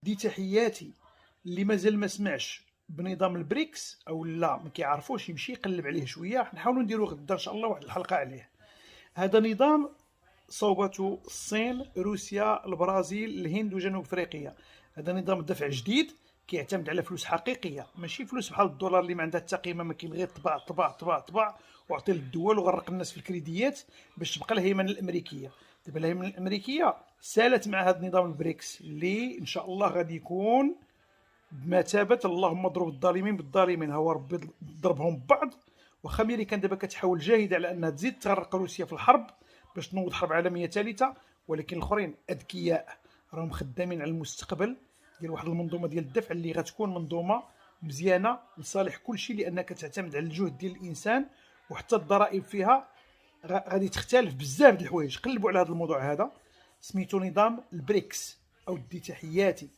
دي تحياتي. اللي مازال ما سمعش بنظام البريكس او لا ما كيعرفوش يمشي يقلب عليه شويه، نحاولوا نديروا غدا ان شاء الله واحد الحلقه عليه. هذا نظام صوبته الصين، روسيا، البرازيل، الهند وجنوب افريقيا. هذا نظام الدفع جديد كيعتمد على فلوس حقيقيه، ماشي فلوس بحال الدولار اللي ما عندها حتى قيمه، ما كاين غير طبع طبع طبع طبع وعطي للدول وغرق الناس في الكريديات باش تبقى الهيمنه الامريكيه. دابا الهيمنه الامريكيه سالت مع هذا النظام البريكس اللي ان شاء الله غادي يكون بمثابه اللهم اضرب الظالمين بالظالمين، هو ربي ضربهم ببعض. واخا امريكان دابا كتحاول جاهده على انها تزيد تغرق روسيا في الحرب باش تنوض حرب عالميه ثالثه، ولكن الاخرين اذكياء راهم خدامين على المستقبل ديال واحد المنظومه ديال الدفع اللي غتكون منظومه مزيانه لصالح كل شيء، لانها كتعتمد على الجهد ديال الانسان، وحتى الضرائب فيها غادي تختلف بزاف د الحوايج. قلبوا على هذا الموضوع هذا، سميتو نظام البريكس او دي تحياتي.